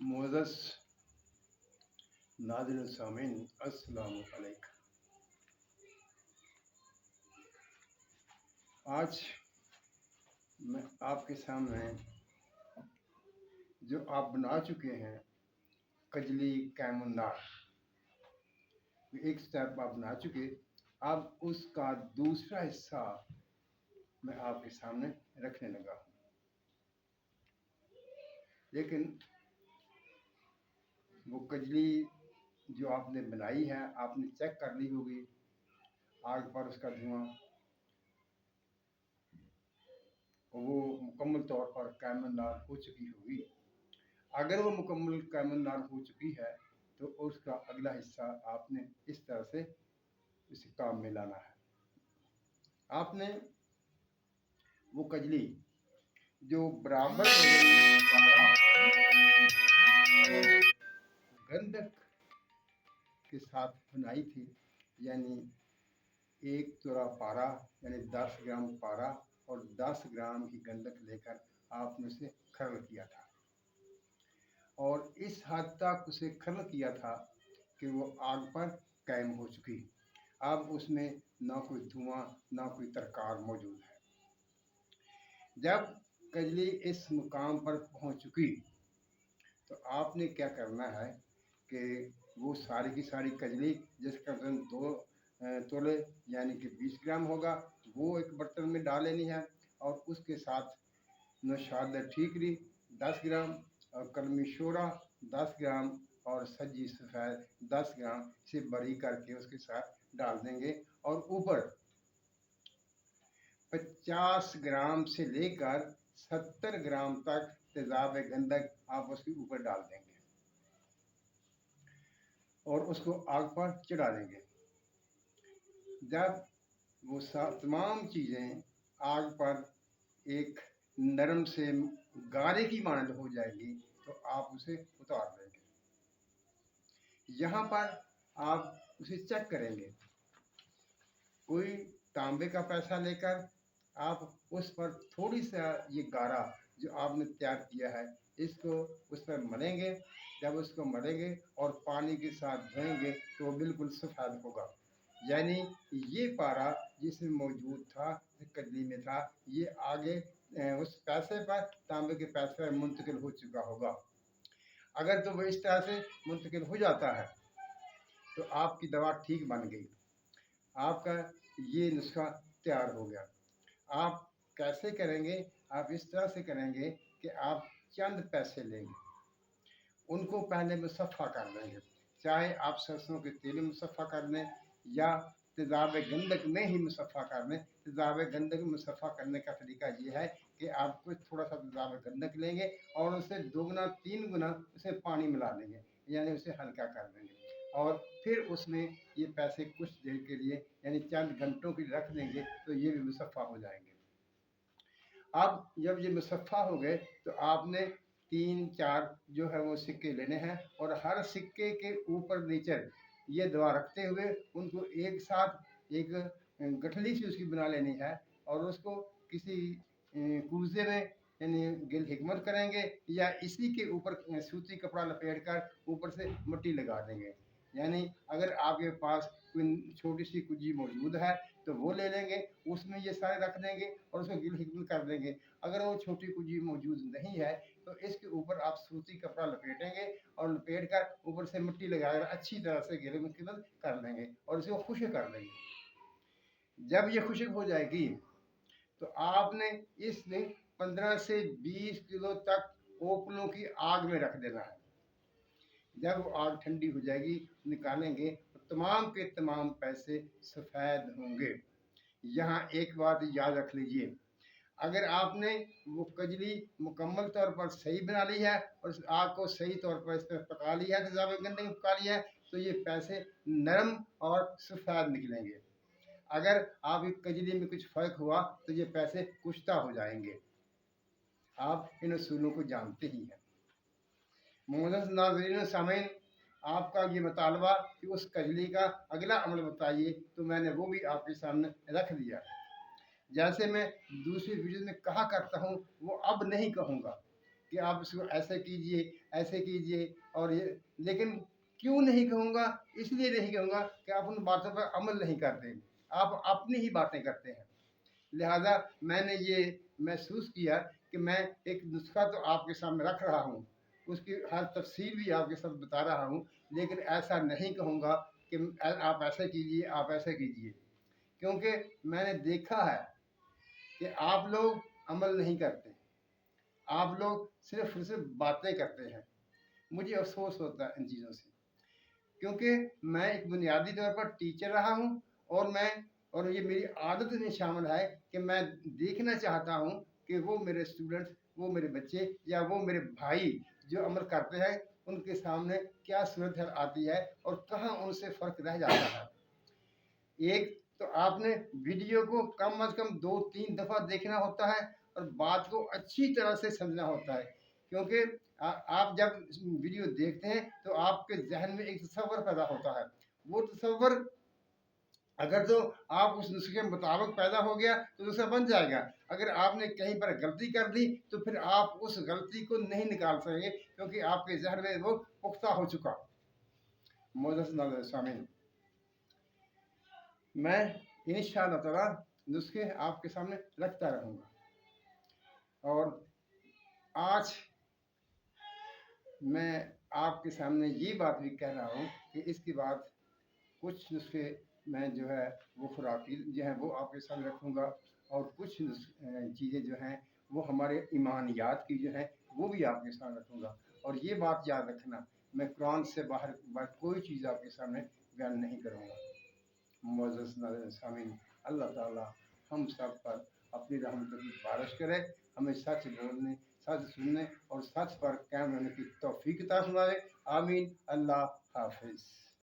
मोअज़्ज़ज़ नाज़रीन सामीन अस्सलामु अलैकुम। आज मैं आपके सामने जो आप बना चुके हैं कजली कैमुन्नार, एक स्टेप आप बना चुके, अब उसका दूसरा हिस्सा मैं आपके सामने रखने लगा हूँ। लेकिन वो कजली जो आपने बनाई है, आपने चेक कर ली होगी, आग पर उसका धुआं वो मुकम्मल तौर पर कैमुन्नार हो चुकी होगी। अगर वो मुकम्मल कैमुन्नार हो चुकी है तो उसका अगला हिस्सा आपने इस तरह से इस काम में लाना है। आपने वो कजली जो बराबर गंधक के साथ बनाई थी, यानी 1 तोला पारा यानी 10 ग्राम पारा और 10 ग्राम की गंधक लेकर आपने उसे खर्ल किया था और इस हद तक उसे खर्ल किया था कि वो आग पर कायम हो चुकी। अब उसमें ना कोई धुआं ना कोई तरकार मौजूद है। जब कजली इस मुकाम पर पहुंच चुकी तो आपने क्या करना है कि वो सारी की सारी कजली जिसका वजन 2 तोले यानी कि 20 ग्राम होगा, वो एक बर्तन में डाल लेनी है और उसके साथ नौशाद ठीकरी 10 ग्राम और कलमी शोरा 10 ग्राम और सज्जी सफ़ेद 10 ग्राम से बरी करके उसके साथ डाल देंगे और ऊपर 50 ग्राम से लेकर 70 ग्राम तक तेजाब गंधक आप उसके ऊपर डाल देंगे और उसको आग पर चढ़ा देंगे। जब वो तमाम चीज़ें आग पर एक नरम से गारे की मानद हो जाएगी तो आप उसे उतार देंगे। यहाँ पर आप उसे चेक करेंगे, कोई तांबे का पैसा लेकर आप उस पर थोड़ी सा ये गारा जो आपने तैयार किया है इसको उस पर मलेंगे। जब उसको मलेंगे और पानी के साथ धोएंगे तो वो बिल्कुल सफ़ेद होगा, यानी ये पारा जिसमें मौजूद था कजली में था, ये आगे उस पैसे पर तांबे के पैसे पर मुंतकिल हो चुका होगा। अगर तो वो इस तरह से मुंतकिल हो जाता है तो आपकी दवा ठीक बन गई, आपका ये नुस्खा तैयार हो गया। आप कैसे करेंगे? आप इस तरह से करेंगे कि आप चंद पैसे लेंगे, उनको पहले मुसफ़ा कर लेंगे, चाहे आप सरसों के तेल में मुसफ़ा कर लें या तेज़ाब गंधक में ही मुसफ़ा कर लें। तेज़ाब गंधक में मुसफ़ा करने का तरीका ये है कि आप कुछ थोड़ा सा तेज़ाब गंधक लेंगे और उसे 2 गुना 3 गुना उसे पानी मिला लेंगे, यानी उसे हल्का कर देंगे और फिर उसमें ये पैसे कुछ देर के लिए यानी चंद घंटों के लिए रख देंगे तो ये भी मुसफ़ा हो जाएंगे। अब जब ये मुसफ़ा हो गए तो आपने 3-4 जो है वो सिक्के लेने हैं और हर सिक्के के ऊपर नीचे ये दवा रखते हुए उनको एक साथ एक गठली सी उसकी बना लेनी है और उसको किसी कूजे में यानी गिल हिकमत करेंगे या इसी के ऊपर सूती कपड़ा लपेट कर ऊपर से मिट्टी लगा देंगे। यानी अगर आपके पास कोई छोटी सी कुजी मौजूद है तो वो ले लेंगे, उसमें ये सारे रख देंगे और उसको गिल हिकमत कर देंगे। अगर वो छोटी कुजी मौजूद नहीं है तो इसके ऊपर आप सूती कपड़ा लपेटेंगे और लपेट कर ऊपर से मिट्टी लगाकर अच्छी तरह से गिल हिकमत कर लेंगे और इसको खुश्क कर लेंगे। जब ये खुश्क हो जाएगी तो आपने इसमें 15 से 20 किलो तक ओपलों की आग में रख देना है। जब वो आग ठंडी हो जाएगी निकालेंगे तो तमाम के तमाम पैसे सफ़ेद होंगे। यहाँ एक बात याद रख लीजिए, अगर आपने वो कजली मुकम्मल तौर पर सही बना ली है और उस आग को सही तौर पर इस पर पका लिया है, तेज़ाब गंधक में पका लिया है तो ये पैसे नरम और सफ़ेद निकलेंगे। अगर आपकी कजली में कुछ फ़र्क हुआ तो ये पैसे कुश्ता हो जाएंगे। आप इन असूलों को जानते ही हैं। मोअज़्ज़ज़ नाज़रीन सामीन, आपका ये मुतालबा कि उस कजली का अगला अमल बताइए तो मैंने वो भी आपके सामने रख दिया। जैसे मैं दूसरी वीडियो में कहा करता हूँ वो अब नहीं कहूँगा, कि आप इसको ऐसे कीजिए और ये, लेकिन क्यों नहीं कहूँगा, इसलिए नहीं कहूँगा कि आप उन बातों पर अमल नहीं करते, आप अपनी ही बातें करते हैं। लिहाजा मैंने ये महसूस किया कि मैं एक नुस्खा तो आपके सामने रख रहा हूँ, उसकी हर तफसील भी आपके साथ बता रहा हूँ, लेकिन ऐसा नहीं कहूँगा कि आप ऐसे कीजिए, आप ऐसे कीजिए, क्योंकि मैंने देखा है कि आप लोग अमल नहीं करते, आप लोग सिर्फ बातें करते हैं। मुझे अफसोस होता है इन चीज़ों से, क्योंकि मैं एक बुनियादी तौर पर टीचर रहा हूँ, और ये मेरी आदत में शामिल है कि मैं देखना चाहता हूँ कि वो मेरे स्टूडेंट्स, वो मेरे बच्चे या वो मेरे भाई जो अमल करते हैं, उनके सामने क्या सूरत हाल आती है और कहाँ उनसे फ़र्क रह जाता है। एक तो आपने वीडियो को कम अज़ कम 2-3 दफ़ा देखना होता है और बात को अच्छी तरह से समझना होता है, क्योंकि आप जब वीडियो देखते हैं तो आपके जहन में एक तसव्वुर पैदा होता है। वो तसव्वुर अगर तो आप उस नुस्खे के मुताबिक पैदा हो गया तो नुस्खा बन जाएगा। अगर आपने कहीं पर गलती कर दी तो फिर आप उस गलती को नहीं निकाल सकेंगे, क्योंकि आपके जहन में वो पुख्ता हो चुका। मोअज़्ज़ज़ नाज़रीन सामीन, मैं इंशाअल्लाह ताला नुस्खे आपके सामने रखता रहूँगा। और आज मैं आपके सामने ये बात भी कह रहा हूँ कि इसके बाद कुछ नुस्खे मैं जो है वो खुराकी जो है वो आपके सामने रखूँगा, और कुछ चीज़ें जो हैं वो हमारे ईमानियात की जो है वो भी आपके सामने रखूँगा। और ये बात याद रखना, मैं कुरान से बाहर कोई चीज़ आपके सामने बयान नहीं करूँगा। मुअज़्ज़ज़ नाज़रीन सामीन, अल्लाह ताला हम सब पर अपनी रहमतों की बारिश करे, हमें सच बोलने, सच सुनने और सच पर कायम रहने की तौफीक अता फरमाए। आमीन। अल्लाह हाफ़िज़।